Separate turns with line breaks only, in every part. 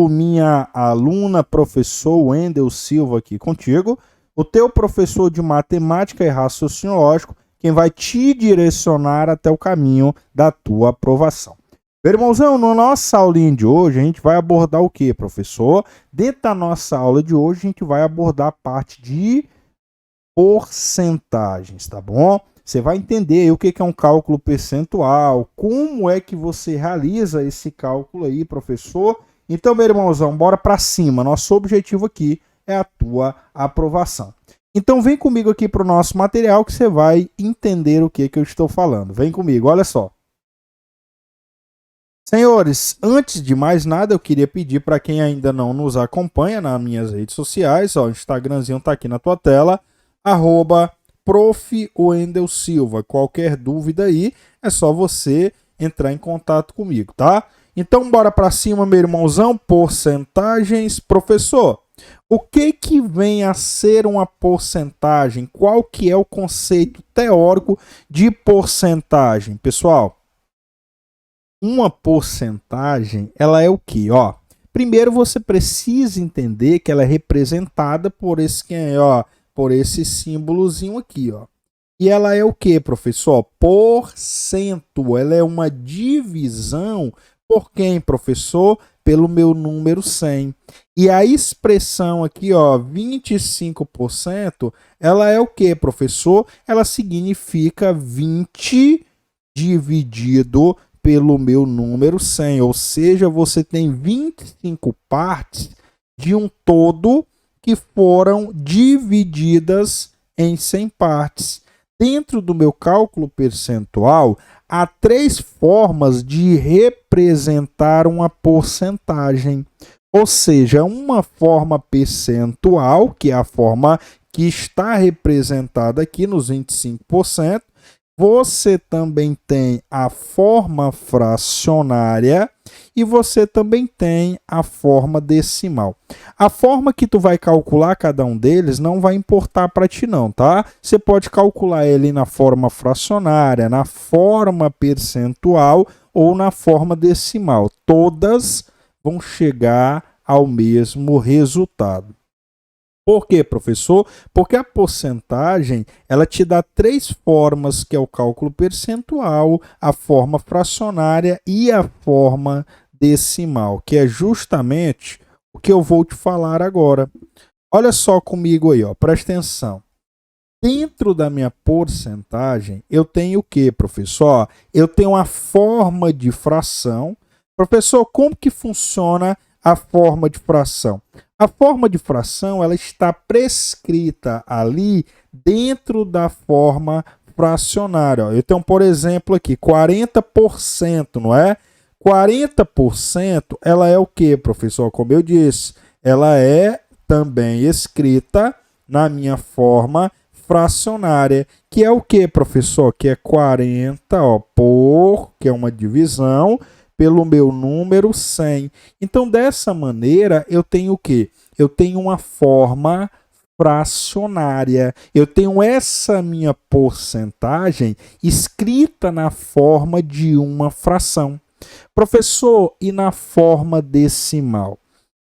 Minha aluna, professor Wendel Silva aqui contigo, o teu professor de matemática e raciocínio lógico, quem vai te direcionar até o caminho da tua aprovação. Meu irmãozão, na nossa aulinha de hoje, a gente vai abordar o que, professor? Dentro da nossa aula de hoje, a gente vai abordar a parte de porcentagens, tá bom? Você vai entender aí o que é um cálculo percentual, como é que você realiza esse cálculo aí, professor. Então, meu irmãozão, bora para cima. Nosso objetivo aqui é a tua aprovação. Então, vem comigo aqui para o nosso material que você vai entender o que eu estou falando. Vem comigo, olha só. Senhores, antes de mais nada, eu queria pedir para quem ainda não nos acompanha nas minhas redes sociais, ó, o Instagramzinho está aqui na tua tela, @Prof. Wendel Silva. Qualquer dúvida aí, é só você entrar em contato comigo, tá? Então, bora para cima, meu irmãozão. Porcentagens. Professor, o que vem a ser uma porcentagem? Qual que é o conceito teórico de porcentagem? Pessoal, uma porcentagem, ela é o quê? Ó, primeiro você precisa entender que ela é representada por esse símbolozinho aqui, ó. E ela é o quê, professor? Porcento. Ela é uma divisão. Por quem, professor? Pelo meu número 100. E a expressão aqui, ó, 25%, ela é o que, professor? Ela significa 20 dividido pelo meu número 100. Ou seja, você tem 25 partes de um todo que foram divididas em 100 partes. Dentro do meu cálculo percentual, há 3 formas de representar uma porcentagem. Ou seja, uma forma percentual, que é a forma que está representada aqui nos 25%. Você também tem a forma fracionária e você também tem a forma decimal. A forma que tu vai calcular cada um deles não vai importar para ti não, tá? Você pode calcular ele na forma fracionária, na forma percentual ou na forma decimal. Todas vão chegar ao mesmo resultado. Por quê, professor? Porque a porcentagem, ela te dá 3 formas, que é o cálculo percentual, a forma fracionária e a forma decimal, que é justamente o que eu vou te falar agora. Olha só comigo aí, ó, presta atenção. Dentro da minha porcentagem, eu tenho o quê, professor? Eu tenho a forma de fração. Professor, como que funciona a forma de fração? A forma de fração, ela está prescrita ali dentro da forma fracionária. Eu tenho, por exemplo, aqui 40%, não é? 40%, ela é o que, professor? Como eu disse, ela é também escrita na minha forma fracionária, que é o que, professor? Que é 40, ó, que é uma divisão, pelo meu número 100. Então, dessa maneira, eu tenho o quê? Eu tenho uma forma fracionária. Eu tenho essa minha porcentagem escrita na forma de uma fração. Professor, e na forma decimal?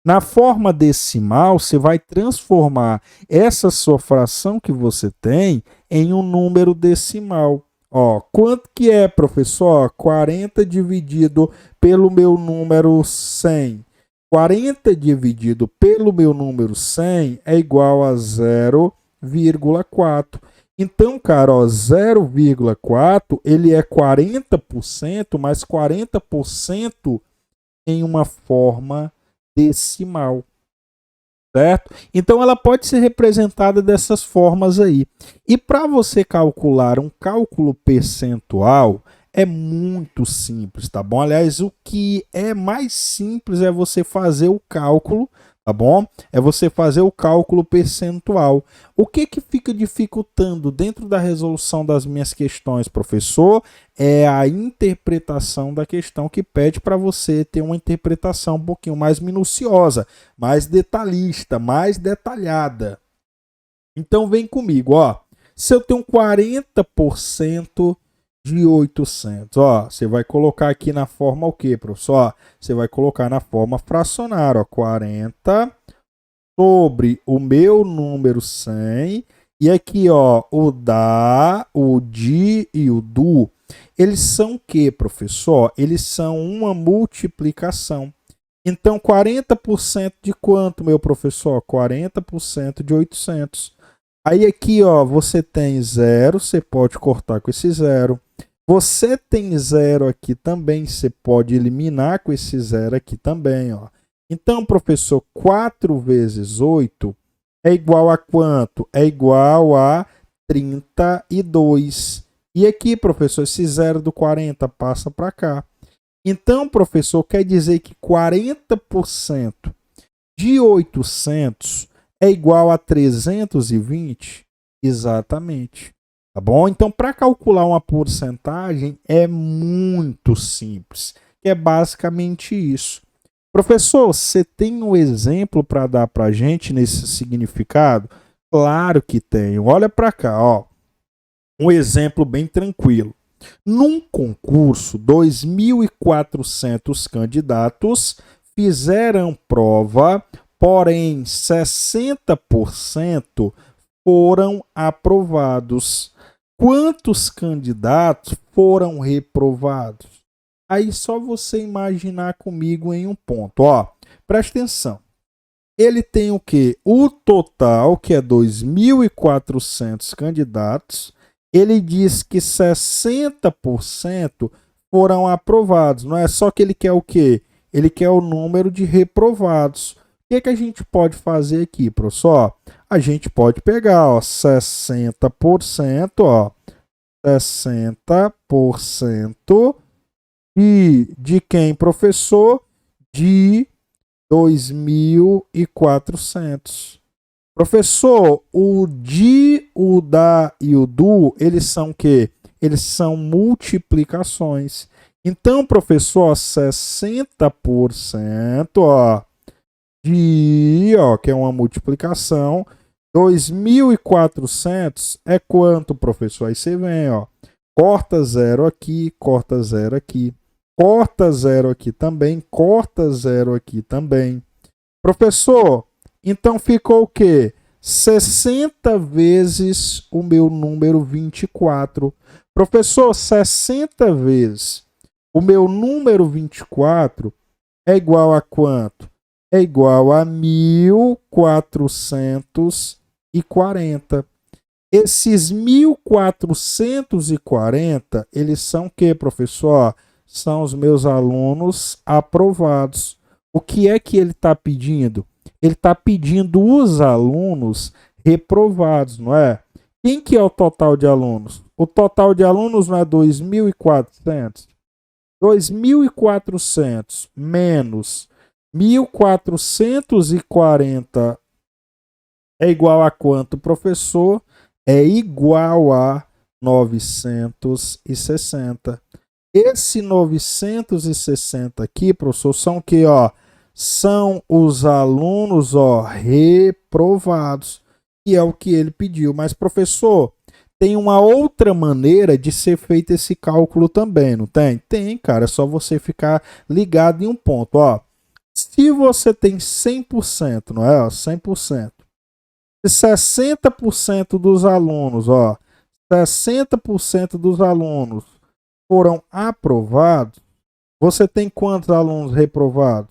Na forma decimal, você vai transformar essa sua fração que você tem em um número decimal. Ó, quanto que é, professor? 40 dividido pelo meu número 100. 40 dividido pelo meu número 100 é igual a 0,4. Então, cara, 0,4 ele é 40%, mas 40% em uma forma decimal. Certo? Então, ela pode ser representada dessas formas aí. E para você calcular um cálculo percentual, é muito simples, tá bom? Aliás, o que é mais simples é você fazer o cálculo, tá bom? É você fazer o cálculo percentual. O que que fica dificultando dentro da resolução das minhas questões, professor? É a interpretação da questão, que pede para você ter uma interpretação um pouquinho mais minuciosa, mais detalhista, mais detalhada. Então vem comigo, ó. Se eu tenho 40% de 800, ó, você vai colocar aqui na forma o quê, professor? Ó, você vai colocar na forma fracionária, ó, 40 sobre o meu número 100, e aqui, ó, o da, o de e o do, eles são o quê, professor? Eles são uma multiplicação. Então, 40% de quanto, meu professor? 40% de 800. Aí aqui, ó, você tem 0, você pode cortar com esse 0. Você tem 0 aqui também, você pode eliminar com esse 0 aqui também, ó. Então, professor, 4 vezes 8 é igual a quanto? É igual a 32. E aqui, professor, esse 0 do 40 passa para cá. Então, professor, quer dizer que 40% de 800 é igual a 320? Exatamente. Tá bom? Então, para calcular uma porcentagem é muito simples, que é basicamente isso. Professor, você tem um exemplo para dar para a gente nesse significado? Claro que tenho. Olha para cá, ó. Um exemplo bem tranquilo. Num concurso, 2.400 candidatos fizeram prova, porém 60% foram aprovados. Quantos candidatos foram reprovados? Aí só você imaginar comigo em um ponto. Ó, presta atenção. Ele tem o quê? O total, que é 2.400 candidatos. Ele diz que 60% foram aprovados. Não é só que ele quer o quê? Ele quer o número de reprovados. O que, que a gente pode fazer aqui, professor? A gente pode pegar, ó, 60%, ó, 60% de quem, professor? De 2.400. Professor, o de, o da e o do, eles são o quê? Eles são multiplicações. Então, professor, 60%, ó, de, ó, que é uma multiplicação, 2.400 é quanto, professor? Aí você vem, ó, corta 0 aqui, corta 0 aqui, corta 0 aqui também, corta 0 aqui também. Professor, então ficou o quê? 60 vezes o meu número 24. Professor, 60 vezes o meu número 24 é igual a quanto? É igual a 1.440. Esses 1.440, eles são o quê, professor? São os meus alunos aprovados. O que é que ele está pedindo? Ele está pedindo os alunos reprovados, não é? Quem que é o total de alunos? O total de alunos não é 2.400? 2.400 menos 1.440 é igual a quanto, professor? É igual a 960. Esse 960 aqui, professor, são o que, ó? São os alunos, ó, reprovados. E é o que ele pediu. Mas, professor, tem uma outra maneira de ser feito esse cálculo também, não tem? Tem, cara. É só você ficar ligado em um ponto, ó. Se você tem 100%, não é? Ó, 100%. Se 60% dos alunos, ó, 60% dos alunos foram aprovados, você tem quantos alunos reprovados?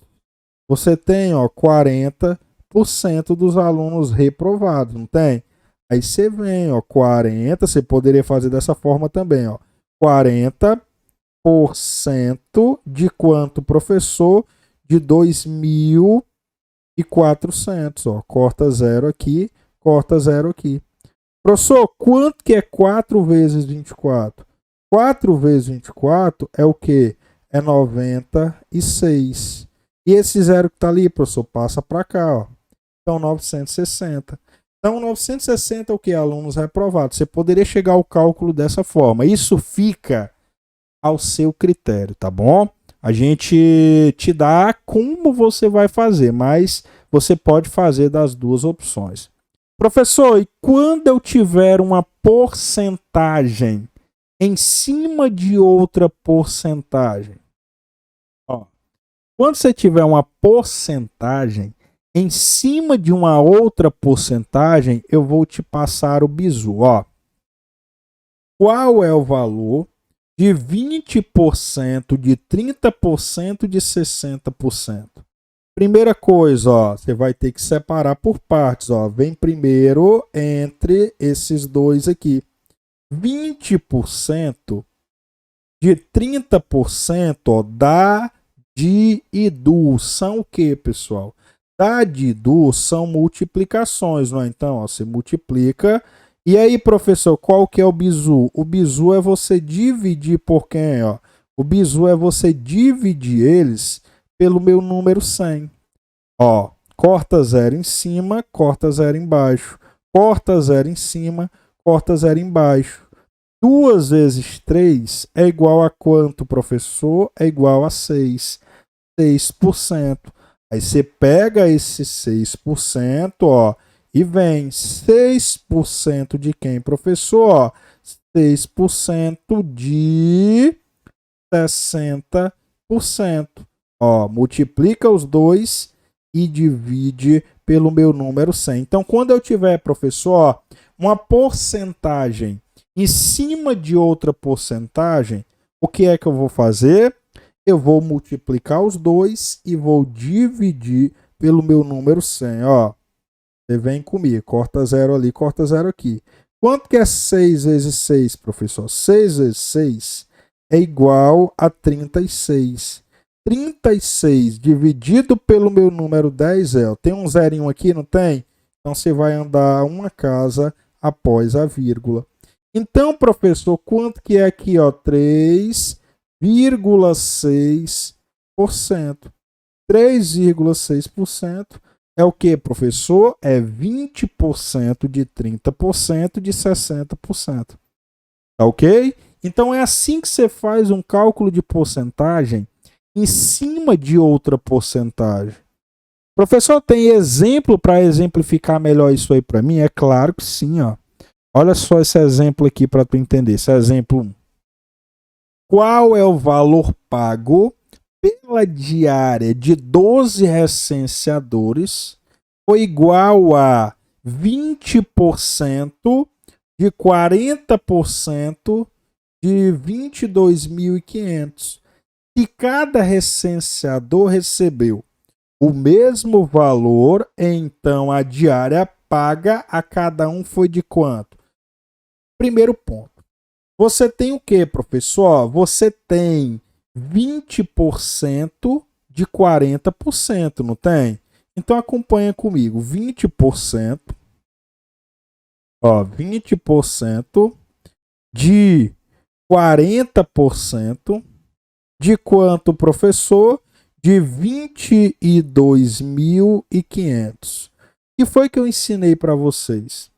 Você tem, ó, 40% dos alunos reprovados, não tem? Aí você vem, ó, 40, você poderia fazer dessa forma também, ó. 40% de quanto, professor? De 2.400, ó. Corta 0 aqui, corta 0 aqui. Professor, quanto que é 4 vezes 24? 4 vezes 24 é o quê? É 96. E esse zero que está ali, professor, passa para cá, ó. Então, 960. Então, 960 é o que? Alunos reprovados. Você poderia chegar ao cálculo dessa forma. Isso fica ao seu critério, tá bom? A gente te dá como você vai fazer, mas você pode fazer das duas opções. Professor, e quando eu tiver uma porcentagem em cima de outra porcentagem? Ó, quando você tiver uma porcentagem em cima de uma outra porcentagem, eu vou te passar o bizu. Ó, qual é o valor de 20%, de 30%, de 60%? Primeira coisa, ó, você vai ter que separar por partes. Ó. Vem primeiro entre esses dois aqui. 20% de 30%, ó, dá, de e do. São o que, pessoal? Dá, de, do são multiplicações, não é? Então, ó, você multiplica. E aí, professor, qual que é o bizu? O bizu é você dividir por quem? Ó? O bizu é você dividir eles pelo meu número 100. Ó, corta 0 em cima, corta 0 embaixo. Corta 0 em cima, corta 0 embaixo. 2 vezes 3 é igual a quanto, professor? É igual a 6. 6%. Aí você pega esse 6%, ó, e vem 6% de quem, professor? Ó, 6% de 60%. Ó, multiplica os dois e divide pelo meu número 100. Então, quando eu tiver, professor, ó, uma porcentagem em cima de outra porcentagem, o que é que eu vou fazer? Eu vou multiplicar os dois e vou dividir pelo meu número 100. Ó, você vem comigo, corta 0 ali, corta 0 aqui. Quanto que é 6 vezes 6, professor? 6 vezes 6 é igual a 36. 36 dividido pelo meu número 10 é. Tem um zerinho aqui, não tem? Então você vai andar uma casa após a vírgula. Então, professor, quanto que é aqui? 3,6%. 3,6% é o que, professor? É 20% de 30% de 60%. Tá ok? Então é assim que você faz um cálculo de porcentagem em cima de outra porcentagem. Professor, tem exemplo para exemplificar melhor isso aí para mim? É claro que sim, ó. Olha só esse exemplo aqui para tu entender. Esse exemplo 1. Qual é o valor pago pela diária de 12 recenseadores? Foi igual a 20% de 40% de 22.500. E cada recenseador recebeu o mesmo valor, então a diária paga a cada um foi de quanto? Primeiro ponto. Você tem o que, professor? Você tem 20% de 40%, não tem? Então acompanha comigo. 20%, ó, 20% de 40% de quanto, professor? De 22.500. O que foi que eu ensinei para vocês?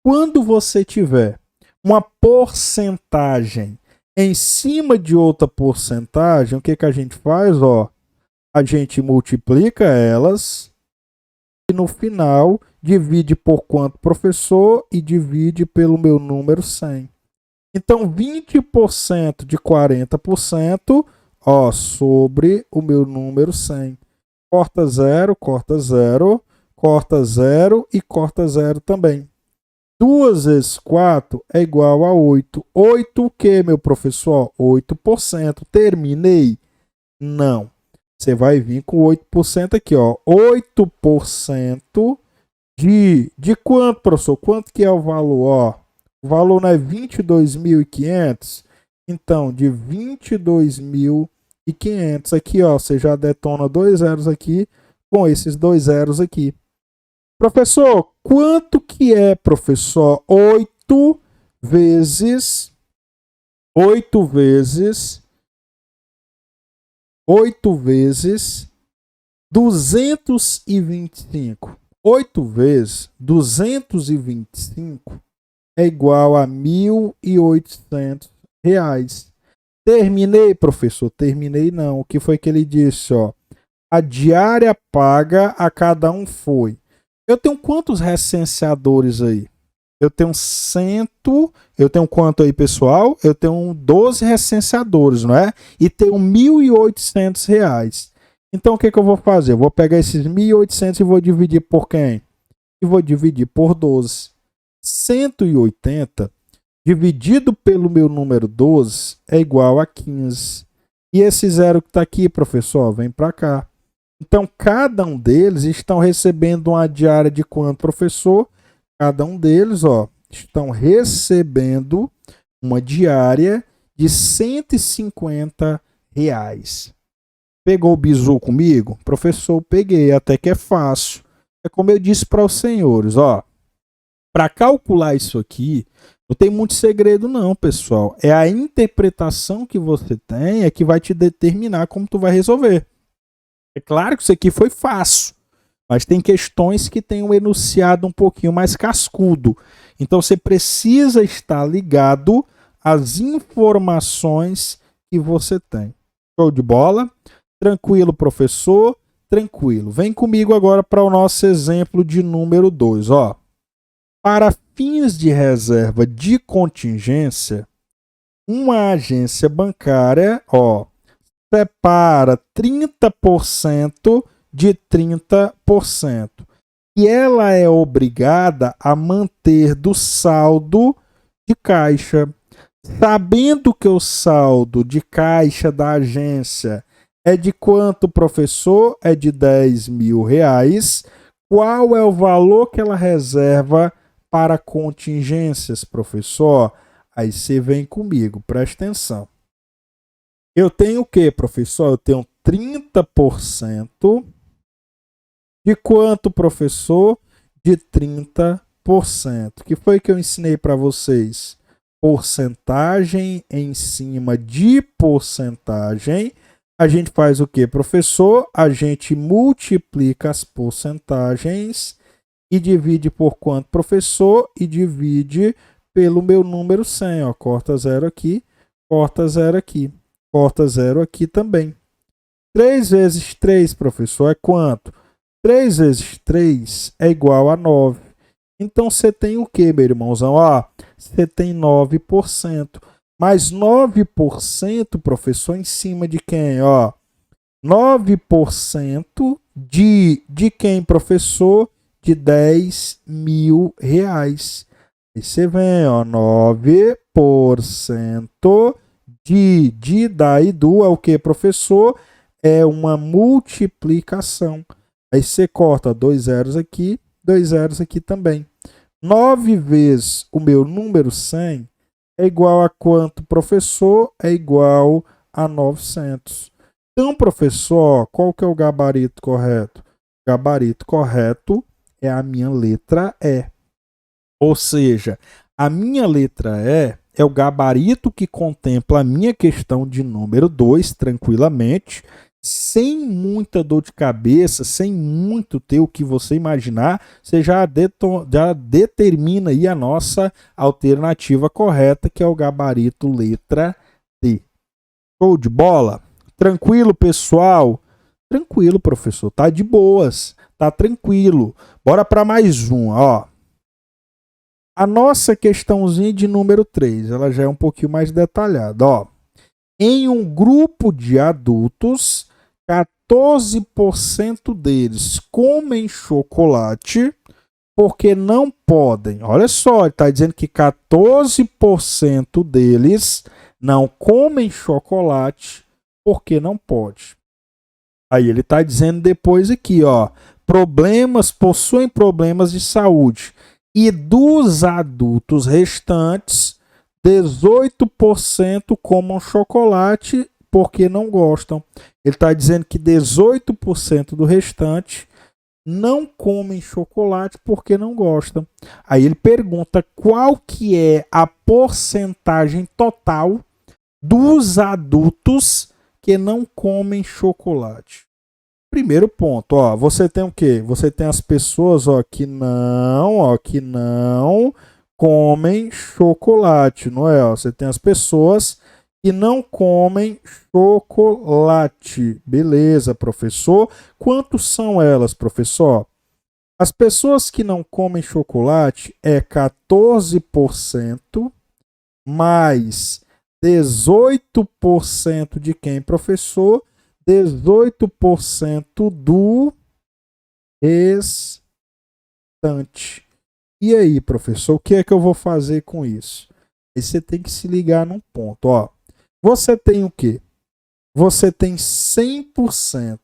Quando você tiver uma porcentagem em cima de outra porcentagem, o que, que a gente faz? Ó, a gente multiplica elas e no final divide por quanto, professor? E divide pelo meu número 100. Então, 20% de 40%, ó, sobre o meu número 100. Corta 0, corta 0, corta 0 e corta 0 também. 2 vezes 4 é igual a 8. 8 o que, meu professor? 8%. Terminei? Não. Você vai vir com 8% aqui, ó. 8% de quanto, professor? Quanto que é o valor? Ó, o valor não é 22.500? Então, de 22.500 aqui, ó, você já detona 2 zeros aqui com esses 2 zeros aqui. Professor, quanto que é, professor? 8 vezes 8 vezes 225. 8 vezes 225 é igual a R$ 1.800. Terminei, professor? Terminei não. O que foi que ele disse, ó? A diária paga a cada um foi. Eu tenho quantos recenseadores aí? Eu tenho eu tenho quanto aí, pessoal? Eu tenho 12 recenseadores, não é? E tenho R$ 1.800. Então o que eu vou fazer? Eu vou pegar esses 1.800 e vou dividir por quem? E vou dividir por 12. 180 dividido pelo meu número 12 é igual a 15. E esse zero que está aqui, professor, vem para cá. Então, cada um deles estão recebendo uma diária de quanto, professor? Cada um deles, ó, estão recebendo uma diária de R$ 150. Pegou o bizu comigo? Professor, peguei, até que é fácil. É como eu disse para os senhores, ó. Para calcular isso aqui, não tem muito segredo não, pessoal. É a interpretação que você tem que vai te determinar como tu vai resolver. É claro que isso aqui foi fácil, mas tem questões que têm um enunciado um pouquinho mais cascudo. Então você precisa estar ligado às informações que você tem. Show de bola? Tranquilo, professor? Tranquilo. Vem comigo agora para o nosso exemplo de número 2. Ó. Para fins de reserva de contingência, uma agência bancária, ó, separa 30% de 30%. E ela é obrigada a manter do saldo de caixa. Sabendo que o saldo de caixa da agência é de quanto, professor? É de R$ 10.000. Qual é o valor que ela reserva para contingências, professor? Aí você vem comigo, presta atenção. Eu tenho o que, professor? Eu tenho 30% de quanto, professor? De 30%. Que foi que eu ensinei para vocês? Porcentagem em cima de porcentagem. A gente faz o que, professor? A gente multiplica as porcentagens e divide por quanto, professor? E divide pelo meu número 100. Ó. Corta 0 aqui, corta 0 aqui. Corta 0 aqui também. 3 vezes 3, professor, é quanto? 3 vezes 3 é igual a 9. Então você tem o que, meu irmãozão? Ó, você tem 9%. Mas 9%, professor, em cima de quem? Ó, 9% de quem, professor? De R$ 10.000. Aí você vem, ó, 9% de da e do é o que, professor? É uma multiplicação. Aí você corta 2 zeros aqui, 2 zeros aqui também. 9 vezes o meu número 100 é igual a quanto, professor? É igual a 900. Então, professor, qual que é o gabarito correto? O gabarito correto é a minha letra E. Ou seja, a minha letra E é o gabarito que contempla a minha questão de número 2, tranquilamente, sem muita dor de cabeça, sem muito ter o que você imaginar, você já determina aí a nossa alternativa correta, que é o gabarito letra D. Show de bola? Tranquilo, pessoal? Tranquilo, professor. Tá de boas. Tá tranquilo. Bora para mais um, ó. A nossa questãozinha de número 3, ela já é um pouquinho mais detalhada. Ó. Em um grupo de adultos, 14% deles comem chocolate porque não podem. Olha só, ele está dizendo que 14% deles não comem chocolate porque não pode. Aí ele está dizendo depois aqui, ó, possuem problemas de saúde. E dos adultos restantes, 18% comam chocolate porque não gostam. Ele está dizendo que 18% do restante não comem chocolate porque não gostam. Aí ele pergunta qual que é a porcentagem total dos adultos que não comem chocolate. Primeiro ponto, ó, você tem o quê? Você tem as pessoas, que não comem chocolate, não é? Ó, você tem as pessoas que não comem chocolate. Beleza, professor. Quantos são elas, professor? As pessoas que não comem chocolate é 14% mais 18% de quem, professor? 18% do restante. E aí, professor, o que é que eu vou fazer com isso? Aí você tem que se ligar num ponto, ó. Você tem o quê? Você tem 100%,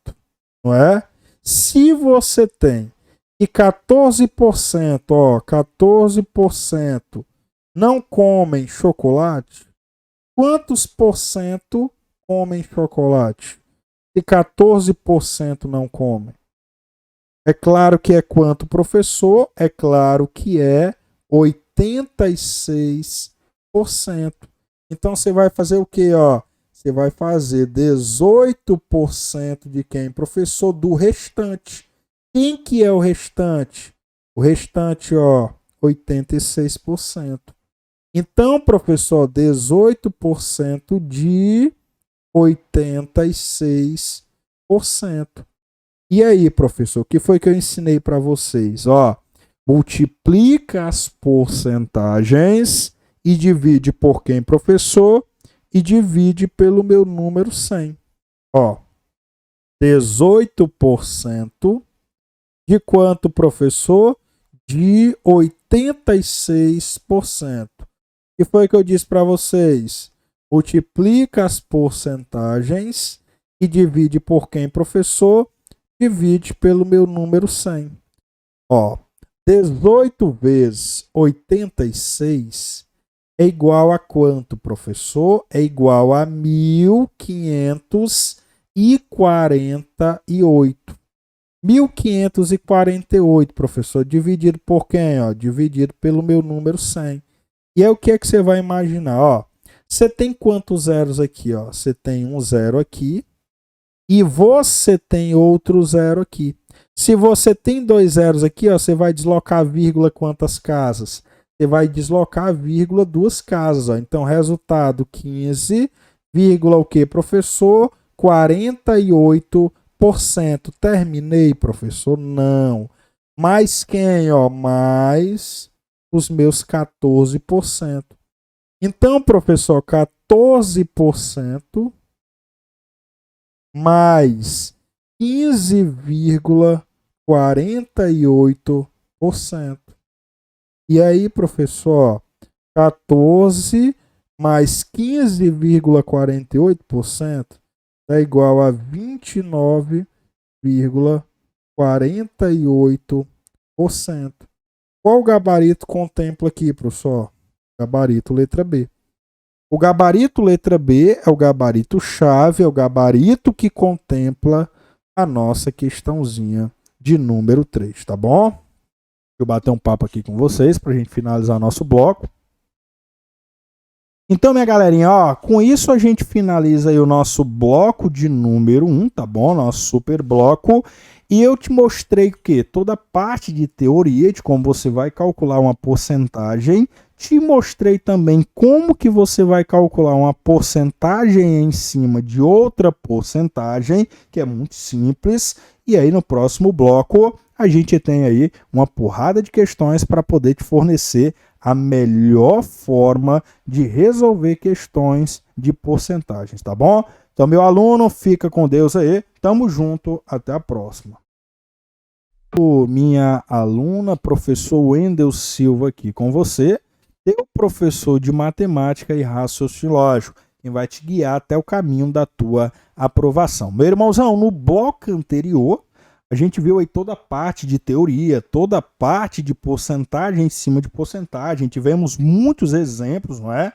não é? Se você tem e 14%, ó, 14% não comem chocolate, quantos por cento comem chocolate? E 14% não comem. É claro que é quanto, professor? É claro que é 86%. Então você vai fazer o quê, ó? Você vai fazer 18% de quem, professor? Do restante. Quem que é o restante? O restante, ó, 86%. Então, professor, 18% de 86%. E aí, professor, o que foi que eu ensinei para vocês? Ó, multiplica as porcentagens e divide por quem, professor? E divide pelo meu número 100. Ó, 18% de quanto, professor? De 86%. O que foi que eu disse para vocês? Multiplica as porcentagens e divide por quem, professor? Divide pelo meu número 100. Ó, 18 vezes 86 é igual a quanto, professor? É igual a 1548. 1548, professor, dividido por quem? Ó, dividido pelo meu número 100. E aí o que é que você vai imaginar? Ó, você tem quantos zeros aqui? Ó? Você tem um zero aqui e você tem outro zero aqui. Se você tem dois zeros aqui, ó, você vai deslocar a vírgula quantas casas? Você vai deslocar a vírgula duas casas. Ó. Então, resultado 15, vírgula o que, professor? 48%. Terminei, professor? Não. Mais quem? Ó? Mais os meus 14%. Então, professor, 14% mais 15,48%. E aí, professor, 14 mais 15,48% é igual a 29,48%. Qual gabarito contempla aqui, professor? Gabarito letra B. O gabarito letra B é o gabarito chave, é o gabarito que contempla a nossa questãozinha de número 3, tá bom? Deixa eu bater um papo aqui com vocês para a gente finalizar nosso bloco. Então, minha galerinha, ó, com isso a gente finaliza aí o nosso bloco de número 1, tá bom? Nosso super bloco. E eu te mostrei o quê? Toda a parte de teoria de como você vai calcular uma porcentagem. Te mostrei também como que você vai calcular uma porcentagem em cima de outra porcentagem, que é muito simples. E aí no próximo bloco a gente tem aí uma porrada de questões para poder te fornecer a melhor forma de resolver questões de porcentagens, tá bom? Então, meu aluno, fica com Deus aí. Tamo junto, até a próxima. Minha aluna, professor Wendel Silva aqui com você, teu professor de matemática e raciocínio lógico, quem vai te guiar até o caminho da tua aprovação. Meu irmãozão, no bloco anterior, a gente viu aí toda a parte de teoria, toda a parte de porcentagem em cima de porcentagem. Tivemos muitos exemplos, não é?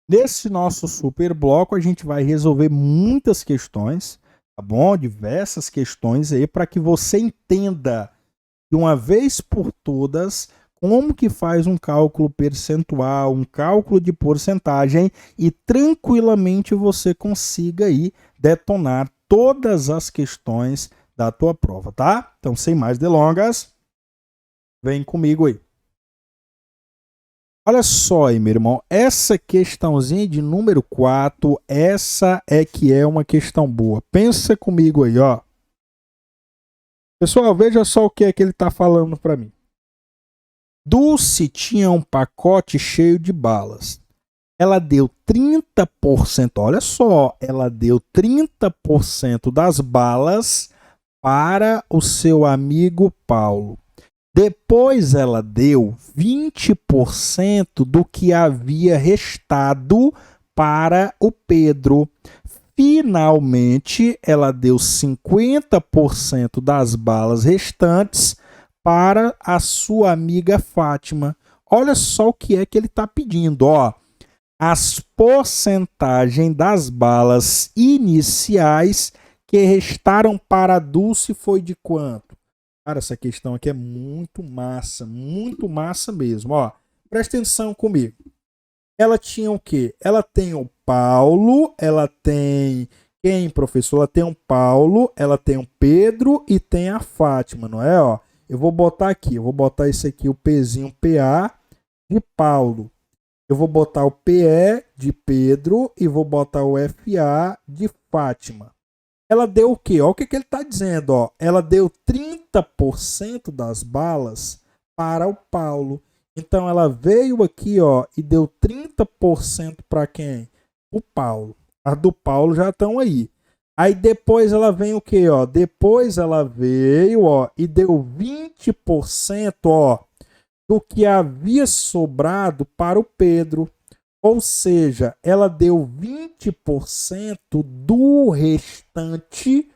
Nesse nosso super bloco, a gente vai resolver muitas questões, tá bom? Diversas questões aí para que você entenda de uma vez por todas como que faz um cálculo percentual, um cálculo de porcentagem e tranquilamente você consiga aí detonar todas as questões da tua prova, tá? Então, sem mais delongas, vem comigo aí. Olha só aí, meu irmão, essa questãozinha de número 4, essa é que é uma questão boa. Pensa comigo aí, ó. Pessoal, veja só o que é que ele está falando para mim. Dulce tinha um pacote cheio de balas. Ela deu 30%, olha só, ela deu 30% das balas para o seu amigo Paulo. Depois ela deu 20% do que havia restado para o Pedro. Finalmente, ela deu 50% das balas restantes para a sua amiga Fátima. Olha só o que é que ele está pedindo, ó. As porcentagens das balas iniciais que restaram para a Dulce foi de quanto? Cara, essa questão aqui é muito massa mesmo, ó. Presta atenção comigo. Ela tinha o quê? Ela tem o Paulo, ela tem quem, professor? Ela tem um Paulo, ela tem um Pedro e tem a Fátima, não é? Ó, eu vou botar aqui, eu vou botar esse aqui, o Pzinho PA de Paulo. Eu vou botar o PE de Pedro e vou botar o FA de Fátima. Ela deu o quê? Olha o que ele está dizendo. Ó. Ela deu 30% das balas para o Paulo. Então ela veio aqui, ó, e deu 30% para quem? O Paulo. As do Paulo já estão aí. Aí depois ela vem o quê? Ó? Depois ela veio, ó, e deu 20%, ó, do que havia sobrado para o Pedro. Ou seja, ela deu 20% do restante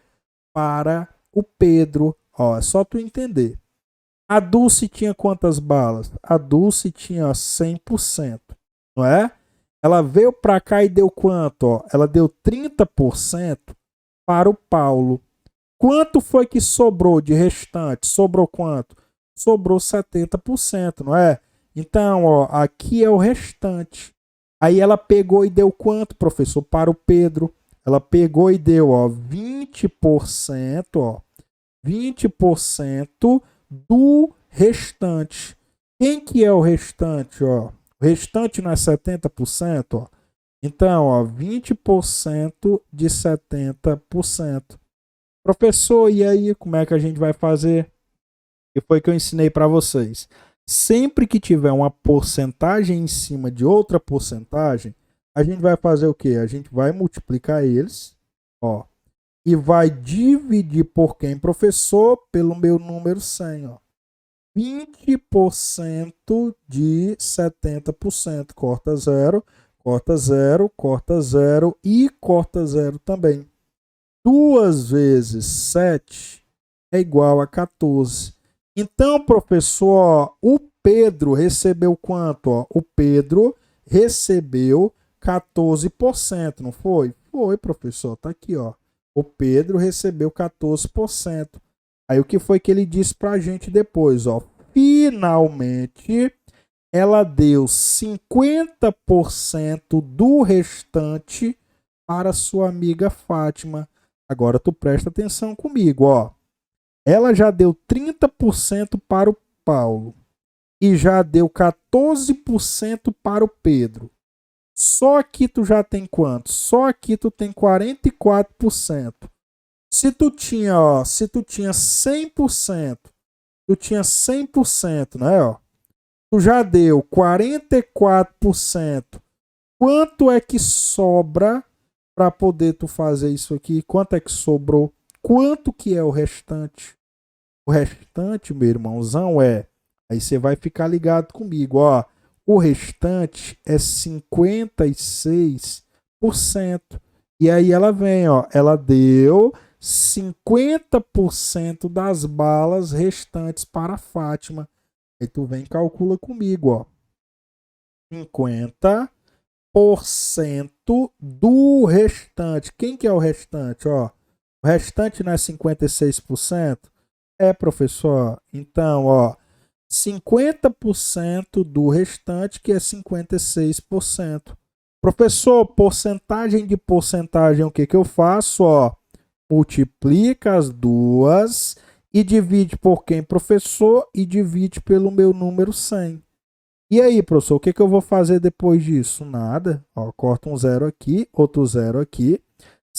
para o Pedro. Ó, é só tu entender. A Dulce tinha quantas balas? A Dulce tinha 100%, não é? Ela veio para cá e deu quanto? Ó? Ela deu 30% para o Paulo. Quanto foi que sobrou de restante? Sobrou quanto? Sobrou 70%, não é? Então, ó, aqui é o restante. Aí ela pegou e deu quanto, professor? Para o Pedro. Ela pegou e deu, ó, 20%, ó, 20% do restante. Quem que é o restante, ó? O restante não é 70%, ó. Então, ó, 20% de 70%. Professor, e aí, como é que a gente vai fazer? Que foi que eu ensinei para vocês. Sempre que tiver uma porcentagem em cima de outra porcentagem, a gente vai fazer o quê? A gente vai multiplicar eles, ó, e vai dividir por quem, professor? Pelo meu número 100, ó. 20% de 70%. Corta 0, corta 0, corta 0 e corta 0 também. 2 vezes 7 é igual a 14. Então, professor, ó, o Pedro recebeu quanto? Ó? O Pedro recebeu 14%, não foi? Foi, professor, tá aqui, ó. O Pedro recebeu 14%. Aí o que foi que ele disse pra gente depois, ó? Finalmente, ela deu 50% do restante para sua amiga Fátima. Agora tu presta atenção comigo, ó. Ela já deu 30% para o Paulo e já deu 14% para o Pedro. Só aqui tu já tem quanto? Só aqui tu tem 44%. Se tu tinha, ó, se tu tinha 100%, tu tinha 100%, né, ó? Tu já deu 44%. Quanto é que sobra para poder tu fazer isso aqui? Quanto é que sobrou? Quanto que é o restante? O restante, meu irmãozão, é... Aí você vai ficar ligado comigo, ó. O restante é 56%. E aí ela vem, ó. Ela deu 50% das balas restantes para a Fátima. Aí tu vem e calcula comigo, ó. 50% do restante. Quem que é o restante, ó? O restante não é 56%? É, professor. Então, ó, 50% do restante, que é 56%. Professor, porcentagem de porcentagem, o que que eu faço, ó? multiplica as duas e divide por quem, professor? E divide pelo meu número 100. E aí, professor, o que, que eu vou fazer depois disso? Nada. Ó, corta um zero aqui, outro zero aqui.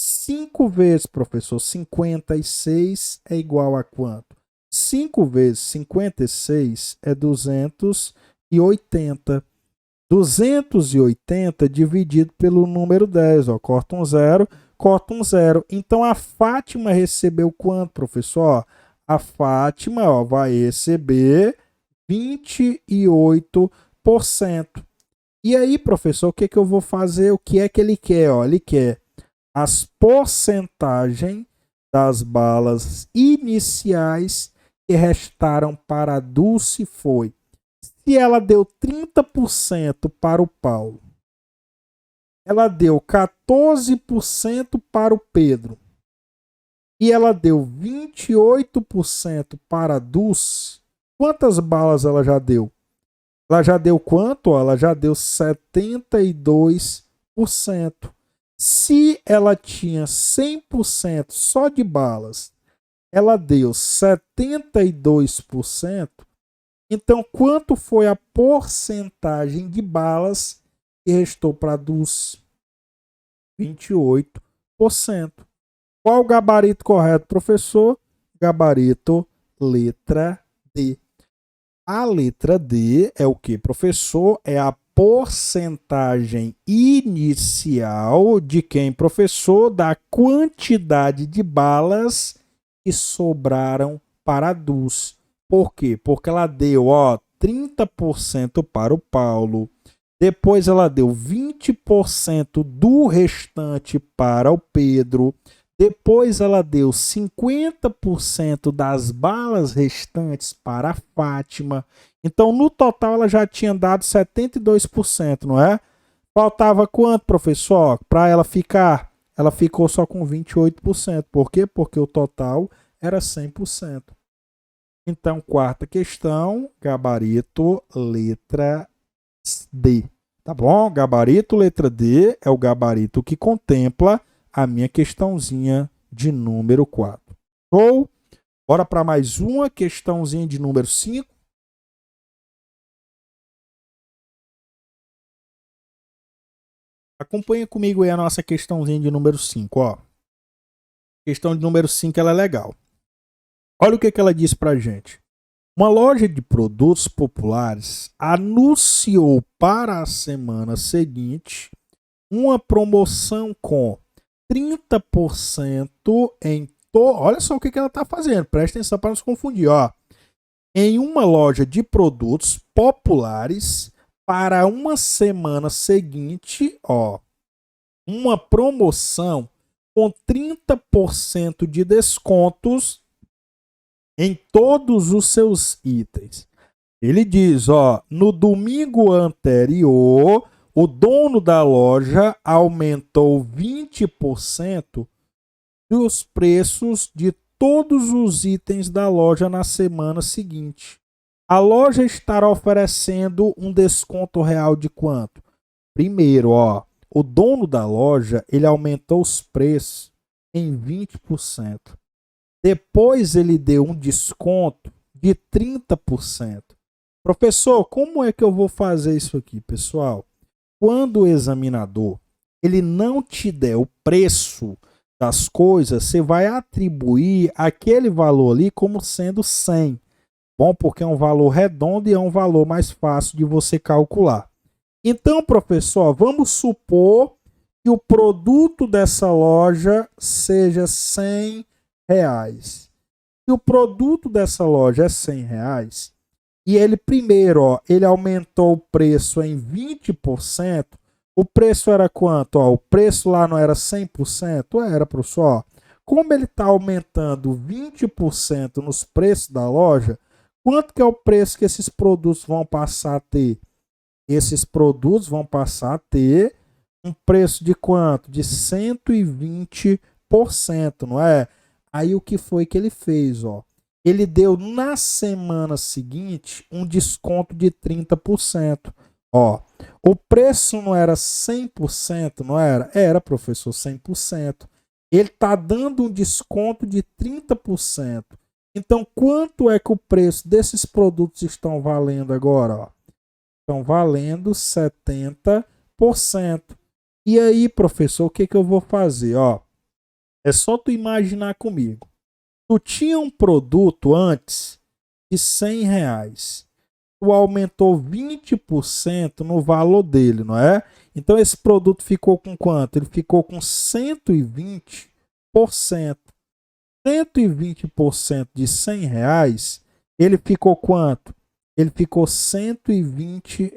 5 vezes, professor, 56 é igual a quanto? 5 vezes 56 é 280. 280 dividido pelo número 10. Ó, corta um zero, corta um zero. Então, a Fátima recebeu quanto, professor? A Fátima, ó, vai receber 28%. E aí, professor, o que, que eu vou fazer? O que é que ele quer? Ó, ele quer as porcentagens das balas iniciais que restaram para a Dulce foi. Se ela deu 30% para o Paulo, ela deu 14% para o Pedro e ela deu 28% para a Dulce, quantas balas ela já deu? Ela já deu quanto? Ela já deu 72%. Se ela tinha 100% só de balas, ela deu 72%. Então, quanto foi a porcentagem de balas que restou para a Dulce? 28%. Qual o gabarito correto, professor? Gabarito letra D. A letra D é o que, professor? É a porcentagem inicial de quem, professor? Da quantidade de balas que sobraram para a Dulce. Por quê? Porque ela deu 30% para o Paulo. Depois ela deu 20% do restante para o Pedro. Depois ela deu 50% das balas restantes para a Fátima. Então, no total, ela já tinha dado 72%, não é? Faltava quanto, professor? Para ela ficar? Ela ficou só com 28%. Por quê? Porque o total era 100%. Então, quarta questão, gabarito, letra D. Tá bom? Gabarito, letra D é o gabarito que contempla a minha questãozinha de número 4. Ou, bora para mais uma questãozinha de número 5. Acompanha comigo aí a nossa questãozinha de número 5, ó. Questão de número 5, ela é legal. Olha o que, que ela diz pra gente. Uma loja de produtos populares anunciou para a semana seguinte uma promoção com 30% em olha só o que ela está fazendo, presta atenção para não se confundir, ó. Em uma loja de produtos populares para uma semana seguinte, ó, uma promoção com 30% de descontos em todos os seus itens. Ele diz, ó, no domingo anterior, o dono da loja aumentou 20% dos preços de todos os itens da loja na semana seguinte. A loja estará oferecendo um desconto real de quanto? Primeiro, ó, o dono da loja, ele aumentou os preços em 20%. Depois ele deu um desconto de 30%. Professor, como é que eu vou fazer isso aqui, pessoal? Quando o examinador ele não te der o preço das coisas, você vai atribuir aquele valor ali como sendo 100. Bom, porque é um valor redondo e é um valor mais fácil de você calcular. Então, professor, vamos supor que o produto dessa loja seja R$100. Se o produto dessa loja é R$100 e ele primeiro, ó, ele aumentou o preço em 20%, o preço era quanto? Ó, o preço lá não era 100%? Era, professor. Como ele está aumentando 20% nos preços da loja, quanto que é o preço que esses produtos vão passar a ter? Esses produtos vão passar a ter um preço de quanto? De 120%, não é? Aí o que foi que ele fez? Ó? Ele deu na semana seguinte um desconto de 30%. Ó, o preço não era 100%, não era? Era, professor, 100%. ele está dando um desconto de 30%. Então, quanto é que o preço desses produtos estão valendo agora? Ó? Estão valendo 70%. E aí, professor, o que, que eu vou fazer? Ó, é só tu imaginar comigo. Tu tinha um produto antes de R$ 100. Tu aumentou 20% no valor dele, não é? Então esse produto ficou com quanto? Ele ficou com 120%. 120% de R$ 100, ele ficou quanto? Ele ficou R$ 120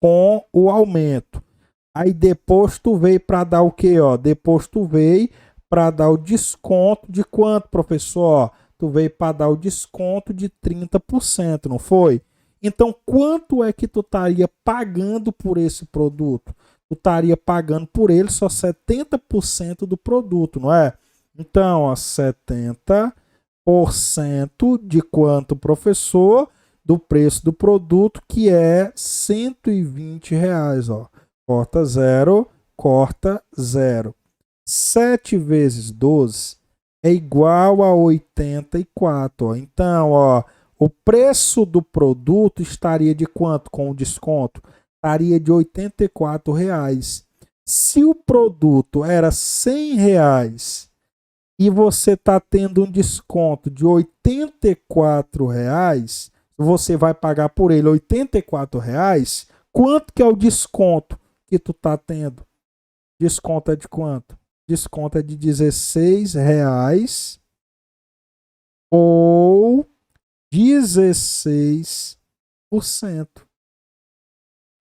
com o aumento. Aí depois tu veio para dar o quê? Ó? Depois tu veio para dar o desconto de quanto, professor? Tu veio para dar o desconto de 30%, não foi? Então, quanto é que tu estaria pagando por esse produto? Tu estaria pagando por ele só 70% do produto, não é? Então, ó, 70% de quanto, professor? Do preço do produto, que é R$ 120, ó. Corta 0, corta 0. 7 vezes 12 é igual a 84. Ó. Então, ó, o preço do produto estaria de quanto com o desconto? Estaria de R$ 84. Se o produto era R$ 100 e você está tendo um desconto de R$ 84, você vai pagar por ele R$ 84, quanto que é o desconto que tu está tendo? Desconto é de quanto? Desconto é de R$ 16 ou 16%.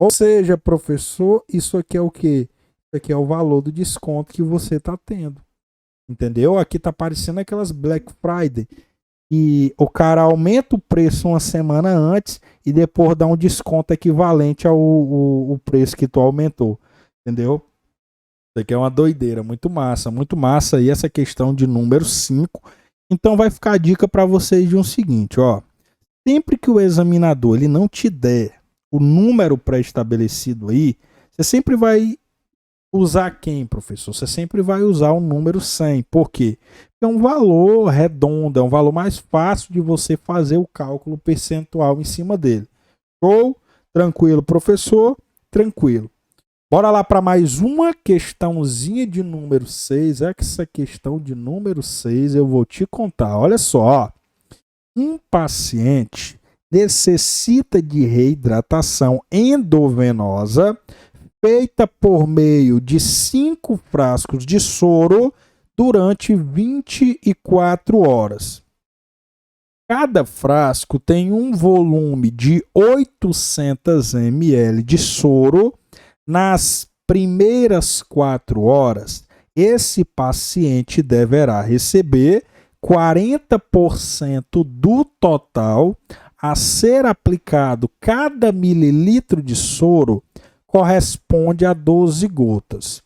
Ou seja, professor, isso aqui é o quê? Isso aqui é o valor do desconto que você está tendo. Entendeu? Aqui está aparecendo aquelas Black Friday. E o cara aumenta o preço uma semana antes e depois dá um desconto equivalente ao preço que tu aumentou. Entendeu? Isso aqui é uma doideira, muito massa, muito massa. E essa questão de número 5. Então vai ficar a dica para vocês de um seguinte, ó. Sempre que o examinador ele não te der o número pré-estabelecido aí, você sempre vai usar quem, professor? Você sempre vai usar o número 100. Por quê? Porque é um valor redondo, é um valor mais fácil de você fazer o cálculo percentual em cima dele. Show? Tranquilo, professor? Tranquilo. Bora lá para mais uma questãozinha de número 6. É que essa questão de número 6 eu vou te contar. Olha só. Um paciente necessita de reidratação endovenosa feita por meio de 5 frascos de soro durante 24 horas. Cada frasco tem um volume de 800 ml de soro. Nas primeiras 4 horas, esse paciente deverá receber 40% do total a ser aplicado. Cada mililitro de soro corresponde a 12 gotas.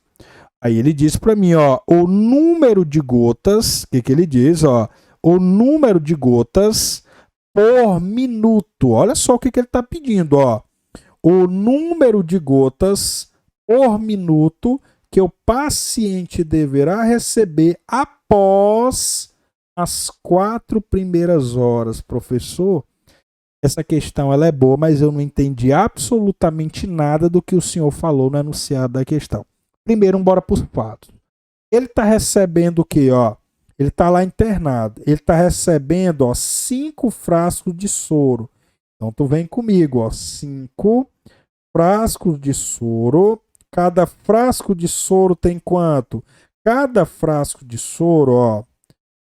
Aí ele diz para mim, ó, o número de gotas, o que ele diz, ó, o número de gotas por minuto. Olha só o que ele está pedindo, ó. O número de gotas por minuto que o paciente deverá receber após as 4 primeiras horas. Professor, essa questão ela é boa, mas eu não entendi absolutamente nada do que o senhor falou no enunciado da questão. Primeiro, bora para os fatos. Ele está recebendo o quê? Ó? Ele está lá internado. Ele está recebendo, ó, 5 frascos de soro. Então, tu vem comigo, ó, 5 frascos de soro. Cada frasco de soro tem quanto? Cada frasco de soro, ó,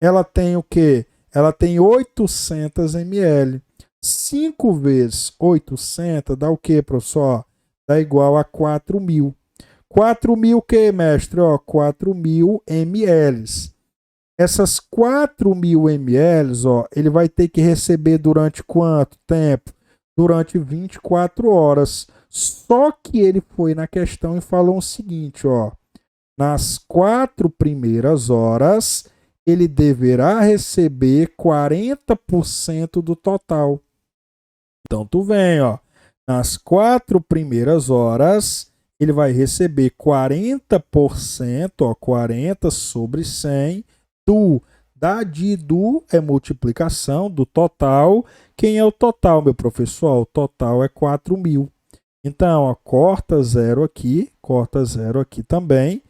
ela tem o quê? Ela tem 800 ml. 5 vezes 800 dá o quê, professor? Dá igual a 4.000. 4.000 o quê, mestre? Ó, 4.000 ml. Essas 4.000 ml, ó, ele vai ter que receber durante quanto tempo? Durante 24 horas. Só que ele foi na questão e falou o seguinte, ó. Nas 4 primeiras horas, ele deverá receber 40% do total. Então, tu vem, ó. Nas 4 primeiras horas, ele vai receber 40%, ó, 40 sobre 100 do do é multiplicação do total. Quem é o total, meu professor? O total é 4.000. Então, ó, corta 0 aqui também.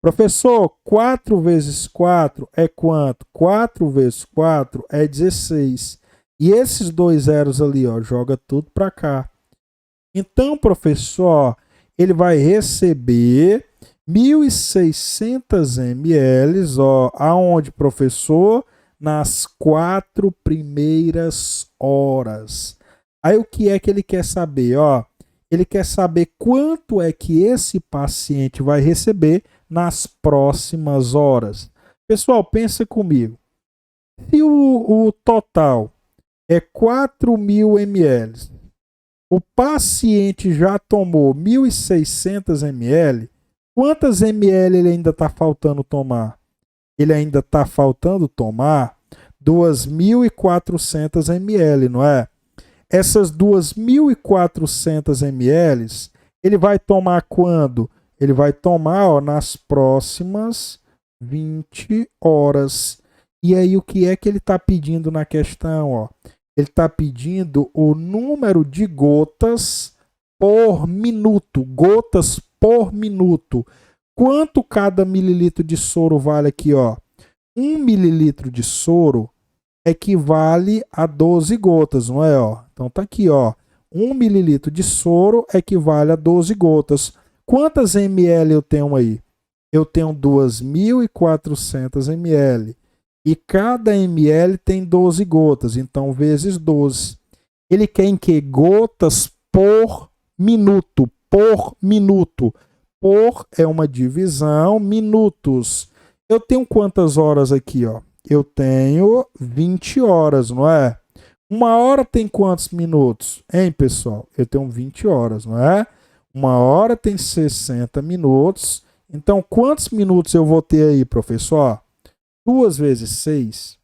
Professor, 4 vezes 4 é quanto? 4 vezes 4 é 16. E esses dois zeros ali, ó, joga tudo para cá. Então, professor, ele vai receber 1.600 ml, ó, aonde, professor? Nas 4 primeiras horas. Aí o que é que ele quer saber? Ó, ele quer saber quanto é que esse paciente vai receber nas próximas horas. Pessoal, pensa comigo. Se o total é 4.000 ml, o paciente já tomou 1.600 ml, quantas ml ele ainda está faltando tomar? Ele ainda está faltando tomar 2.400 ml, não é? Essas 2.400 ml, ele vai tomar quando? Ele vai tomar, ó, nas próximas 20 horas. E aí o que é que ele está pedindo na questão? Ó? Ele está pedindo o número de gotas por minuto. Gotas por minuto. Quanto cada mililitro de soro vale aqui? Ó? 1 mililitro de soro equivale a 12 gotas, não é? Ó? Então tá aqui, ó. 1 mililitro de soro equivale a 12 gotas. Quantas ml eu tenho aí? Eu tenho 2.400 ml. E cada ml tem 12 gotas, então vezes 12. Ele quer em que? Gotas por minuto. Por minuto. Por é uma divisão, minutos. Eu tenho quantas horas aqui, ó? Eu tenho 20 horas, não é? Uma hora tem quantos minutos? Hein, pessoal? Eu tenho 20 horas, não é? Uma hora tem 60 minutos. Então, quantos minutos eu vou ter aí, professor? 2 vezes 6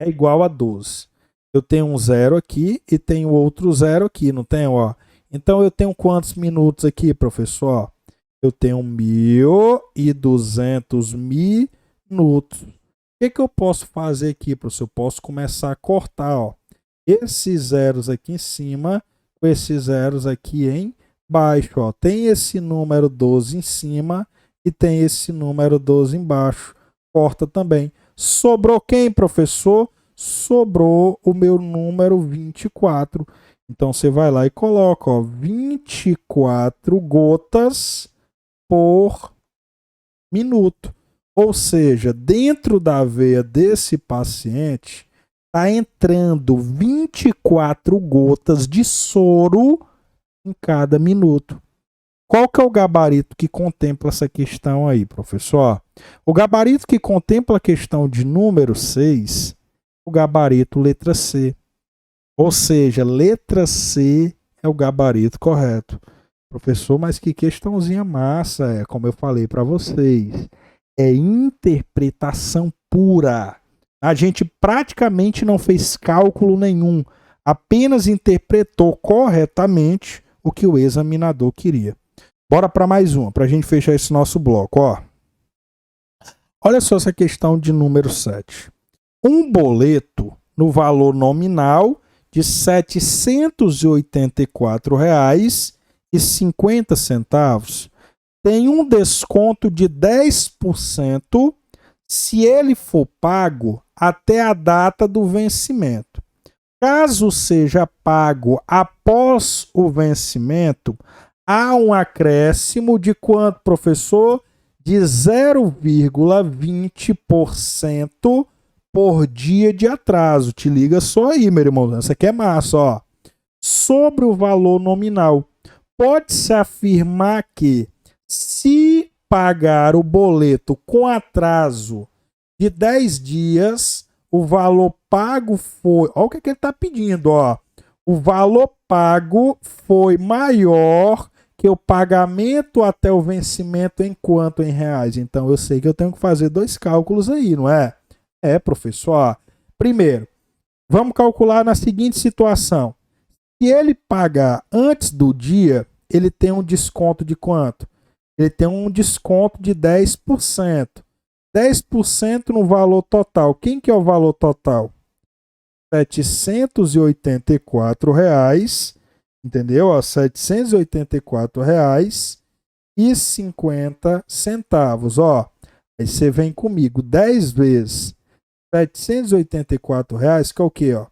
é igual a 12. Eu tenho um zero aqui e tenho outro zero aqui, não tenho? Ó? Então, eu tenho quantos minutos aqui, professor? Eu tenho 1.200 minutos. O que eu posso fazer aqui, professor? Eu posso começar a cortar, ó, esses zeros aqui em cima com esses zeros aqui embaixo. Ó. Tem esse número 12 em cima e tem esse número 12 embaixo. Corta também. Sobrou quem, professor? Sobrou o meu número 24. Então, você vai lá e coloca, ó, 24 gotas por minuto. Ou seja, dentro da veia desse paciente, está entrando 24 gotas de soro em cada minuto. Qual que é o gabarito que contempla essa questão aí, professor? O gabarito que contempla a questão de número 6, o gabarito letra C. Ou seja, letra C é o gabarito correto. Professor, mas que questãozinha massa, é como eu falei para vocês. É interpretação pura. A gente praticamente não fez cálculo nenhum, apenas interpretou corretamente o que o examinador queria. Bora para mais uma, para a gente fechar esse nosso bloco. Ó. Olha só essa questão de número 7. Um boleto no valor nominal de R$ 784,50 tem um desconto de 10% se ele for pago até a data do vencimento. Caso seja pago após o vencimento, há um acréscimo de quanto, professor? De 0,20% por dia de atraso. Te liga só aí, meu irmão. Essa aqui é massa, ó. Sobre o valor nominal. Pode-se afirmar que, se pagar o boleto com atraso de 10 dias, o valor pago foi... Olha o que ele está pedindo, ó. O valor pago foi maior que o pagamento até o vencimento em quanto em reais. Então, eu sei que eu tenho que fazer dois cálculos aí, não é? É, professor. Primeiro, vamos calcular na seguinte situação. Se ele pagar antes do dia, ele tem um desconto de quanto? Ele tem um desconto de 10%. 10% no valor total. Quem que é o valor total? R$ 784, entendeu? R$ 784,50. Ó, aí você vem comigo 10 vezes R$ 784, que é o quê? Ó?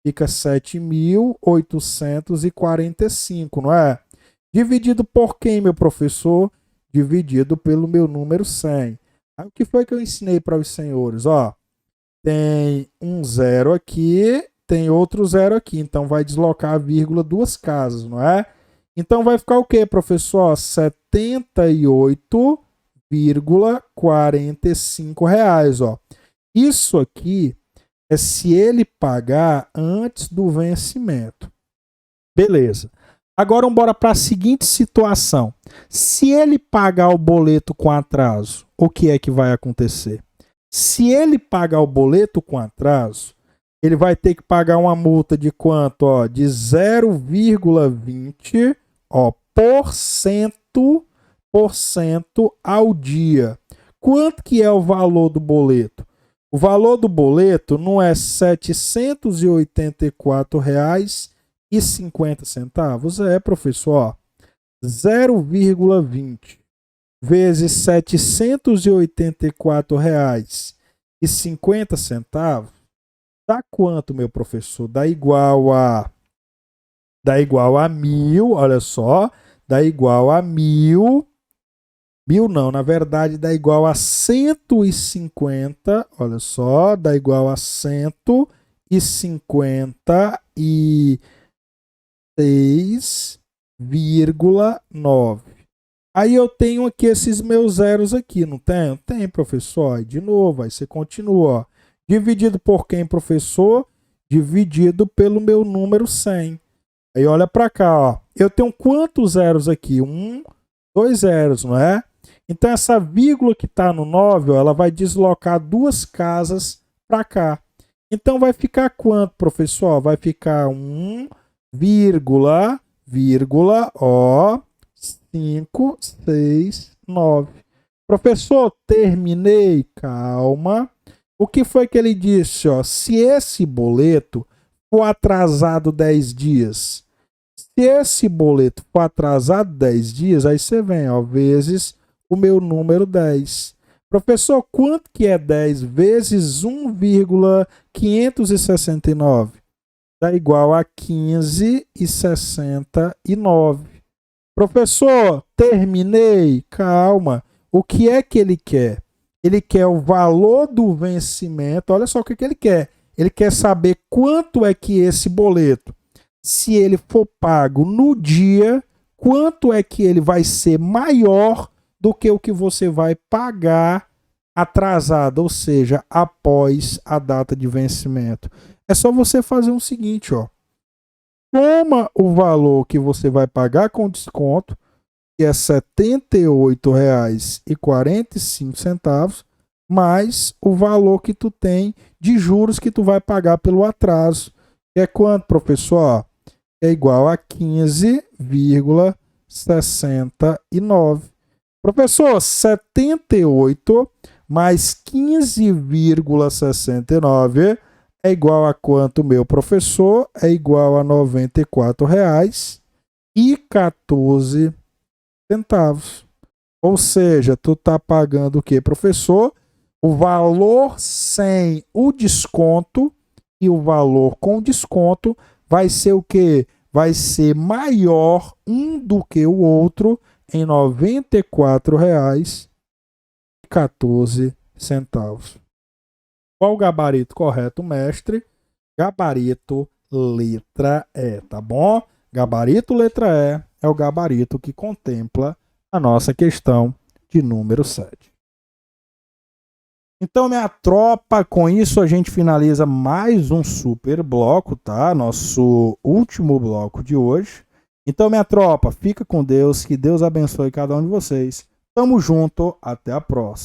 Fica 7.845, não é? Dividido por quem, meu professor? Dividido pelo meu número 100. Aí, o que foi que eu ensinei para os senhores? Ó, tem um zero aqui, tem outro zero aqui. Então, vai deslocar a vírgula duas casas, não é? Então, vai ficar o quê, professor? R$ 78,45. Ó. Isso aqui é se ele pagar antes do vencimento. Beleza. Agora, bora para a seguinte situação. Se ele pagar o boleto com atraso, o que é que vai acontecer? Se ele pagar o boleto com atraso, ele vai ter que pagar uma multa de quanto? Ó, de 0,20 por cento ao dia. Quanto que é o valor do boleto? O valor do boleto não é R$ 784,50. É, professor, 0,20 vezes R$ 784,50 dá quanto, meu professor? Dá igual a 1.000, olha só, dá igual a 1.000. 1.000 não, na verdade dá igual a 150, olha só, dá igual a 156,9. Aí eu tenho aqui esses meus zeros aqui, não tem? Tem, professor. Aí, de novo, aí você continua. Ó. Dividido por quem, professor? Dividido pelo meu número 100. Aí olha para cá, ó. Eu tenho quantos zeros aqui? 2 zeros, não é? Então essa vírgula que está no 9, ó, ela vai deslocar duas casas para cá. Então vai ficar quanto, professor? Vai ficar 5, 6, 9. Professor, terminei. Calma. O que foi que ele disse? Ó? Se esse boleto for atrasado 10 dias, se esse boleto for atrasado 10 dias, aí você vem, ó, vezes o meu número 10. Professor, quanto que é 10 vezes 1,569? Dá igual a 15,69. Professor, terminei. Calma. O que é que ele quer? Ele quer o valor do vencimento. Olha só o que ele quer. Ele quer saber quanto é que esse boleto, se ele for pago no dia, quanto é que ele vai ser maior do que o que você vai pagar atrasado, ou seja, após a data de vencimento. É só você fazer o seguinte, ó. Toma o valor que você vai pagar com desconto, que é R$ 78,45, mais o valor que tu tem de juros que tu vai pagar pelo atraso. Que é quanto, professor? É igual a 15,69. Professor, 78 mais 15,69 é igual a quanto, meu professor? É igual a R$ 94,14. Ou seja, tu tá pagando o que, professor? O valor sem o desconto, e o valor com desconto vai ser o que? Vai ser maior um do que o outro em R$ 94,14. Qual o gabarito correto, mestre? Gabarito letra E, tá bom? Gabarito letra E é o gabarito que contempla a nossa questão de número 7. Então, minha tropa, com isso a gente finaliza mais um super bloco, tá? Nosso último bloco de hoje. Então, minha tropa, fica com Deus, que Deus abençoe cada um de vocês. Tamo junto, até a próxima.